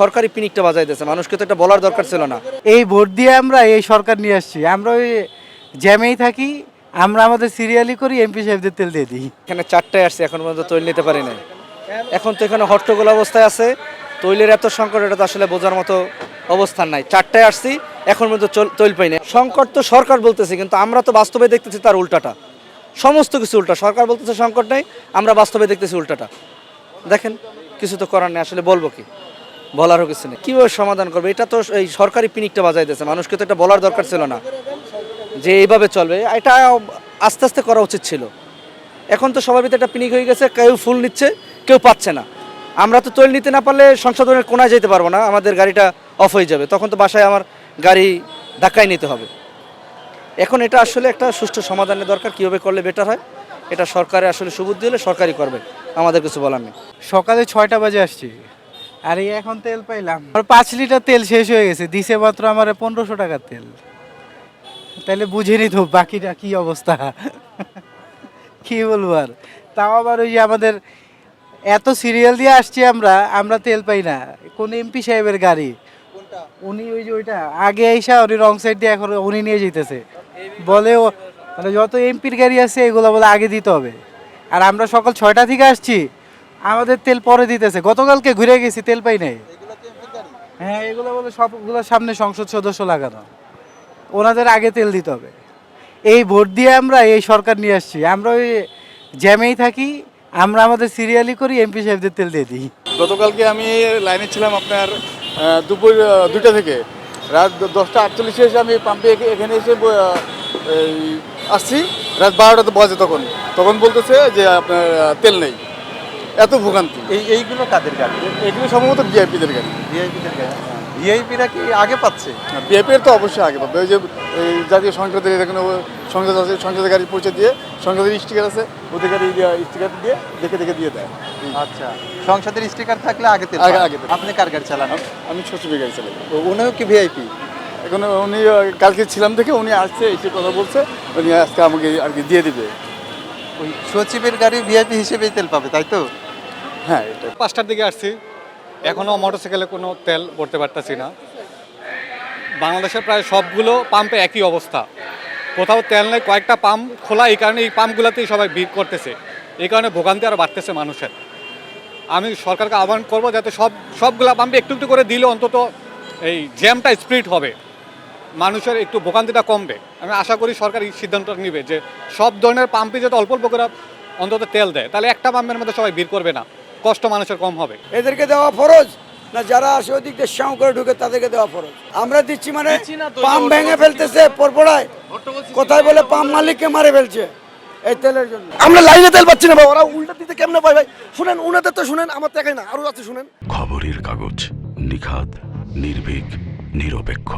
সরকারি পিনিকটা বাজাই দিয়েছে, মানুষকে তো এটা বলার দরকার ছিল না। এই ভোট দিয়ে আমরা এই সরকার নিয়ে আসছি। আমরা ওই জ্যামেই থাকি, আমরা আমাদের সিরিয়ালি করি, এমপি সাহেবদের তেল দিয়ে দিই। এখানে 4টায় আসছে, এখন পর্যন্ত তৈল নিতে পারি নাই। এখন তো এখানে হট্টগোল অবস্থায় আছে, তৈলের এত সংকট, এটা তো আসলে বোঝার মতো অবস্থান নাই। 4টায় আসছি, এখন পর্যন্ত তৈল পাই না। সংকট তো সরকার বলতেছে, কিন্তু আমরা তো বাস্তবে দেখতেছি তার উল্টাটা। সমস্ত কিছু উল্টা, সরকার বলতেছে সংকট নেই, আমরা বাস্তবে দেখতেছি উল্টাটা। দেখেন, কিছু তো করার নেই, আসলে বলবো কি, বলারও কিছু নেই। কীভাবে সমাধান করবে, এটা তো এই সরকারি পিনিকটা বাজাই দিয়েছে, মানুষকে তো এটা বলার দরকার ছিল না যে এইভাবে চলবে। এটা আস্তে আস্তে করা উচিত ছিল। এখন তো সবার ভিতরে একটা পিনিক হয়ে গেছে, কেউ ফুল নিচ্ছে, কেউ পাচ্ছে না। আমরা তো তৈল নিতে না পারলে সংশোধনের কোনায় যেতে পারবো না, আমাদের গাড়িটা অফ হয়ে যাবে, তখন তো বাসায় আমার গাড়ি ধাক্কায় নিতে হবে। এখন এটা আসলে একটা সুষ্ঠু সমাধানের দরকার, কীভাবে করলে বেটার হয়, এটা সরকারে আসলে সুবুদ্ধি হলে সরকারই করবে, আমাদের কিছু বলার নেই। সকালে 6টা বাজে আসছি, আর এই এখন তেল পাইলাম। আর 5 লিটার তেল শেষ হয়ে গেছে, দিছে মাত্র আমার 1500 টাকার তেল। তাহলে বুঝেনি তো বাকিটা কি অবস্থা। কি বলবো আর। তাও আবার ওই যে আমাদের এত সিরিয়াল দিয়ে আসছি, আমরা তেল পাই না। কোন এমপি সাহেবের গাড়ি, উনি ওই যে ওইটা আগে আইসা উনি রং সাইড দিয়ে এখন উনি নিয়ে যেতেছে, বলে মানে যত এমপির গাড়ি আছে এগুলো বলে আগে দিতে হবে। আর আমরা সকাল 6টা থেকে আসছি, আমাদের তেল পরে দিতেছে। গতকালকে ঘুরে গেছি, তেল পাই নাই। হ্যাঁ, এগুলো বলে সবগুলোর সামনে সংসদ সদস্য লাগানো, ওনাদের আগে তেল দিতে হবে। এই ভোট দিয়ে আমরা এই সরকার নিয়ে আসছি। আমরা ওই জ্যামেই থাকি, আমরা আমাদের সিরিয়ালি করি, এমপি সাহেবদের তেল দিয়ে দিই। গতকালকে আমি লাইনে ছিলাম আপনার দুপুর 2টা থেকে রাত 10:48 এসে আমি পাম্পে এখানে এসে এই আসছি। রাত 12টা বাজে, তখন বলতেছে যে আপনার তেল নেই। এত ভোগান্তি। এইগুলো কাদের গাড়ি? এগুলো সম্ভবত ভিআইপিদের গাড়ি। ভিআইপিদের গাড়ি। ভিআইপিরা কি আগে পাচ্ছে? ভিআইপির তো অবশ্যই আগে পাবে। ওই যে এই জাতীয় সংসদের এখানে সংসদ আছে, সংসদের গাড়ির পরিচয় দিয়ে, সংসদের স্টিকার আছে, ওদের গাড়ি স্টিকার দিয়ে দেখে দিয়ে দেয়। আচ্ছা, সংসদের স্টিকার থাকলে আগে তেল আগে পায়। আগে তেল। আপনি কার গাড়ি চালান? আমি সচিবের গাড়ি চালাই। উনিও কি ভিআইপি? এখন উনি কালকে ছিলাম থেকে উনি আসছে, এসে কথা বলছে, উনি আজকে আমাকে আর কি দিয়ে দিবে। ওই সচিবের গাড়ি ভিআইপি হিসেবেই তেল পাবে, তাই তো? হ্যাঁ, এটা 5টার দিকে আসছি, এখনও মোটরসাইকেলে কোনো তেল ভরতে পারতেছি না। বাংলাদেশের প্রায় সবগুলো পাম্পে একই অবস্থা, কোথাও তেল নেই, কয়েকটা পাম্প খোলা, এই কারণে এই পাম্পগুলোতেই সবাই ভিড় করতেছে, এই কারণে ভোগান্তি আরও বাড়তেছে মানুষের। আমি সরকারকে আহ্বান করবো যাতে সবগুলা পাম্পে একটু একটু করে দিলে অন্তত এই জ্যামটা স্প্রিড হবে, মানুষের একটু ভোগান্তিটা কমবে। আমি আশা করি সরকার এই সিদ্ধান্ত নেবে যে সব ধরনের পাম্পে যাতে অল্প অল্প করে অন্তত তেল দেয়, তাহলে একটা পাম্পের মধ্যে সবাই ভিড় করবে না, কষ্ট মানুষের কম হবে। এদেরকে দেওয়া ফরজ না, যারা আসে ওদিক দিয়ে শাও করে ঢুকে তাদেরকে দেওয়া ফরজ? আমরা দিচ্ছি মানে পাম্প ভেঙে ফেলতেছে পরপড়ায়, কোথায় বলে পাম্প মালিককে মারে ফেলছে এই তেলের জন্য। আমরা লাইনে তেল পাচ্ছি না ভাই, ওরা উল্টা দিতে কেমনে পাই ভাই? শুনেন, উনাদের তো শুনেন, আমার দেখাই না, আরো আছে শুনেন। খবরের কাগজ, নিখাত, নির্ভীক, নিরপেক্ষ।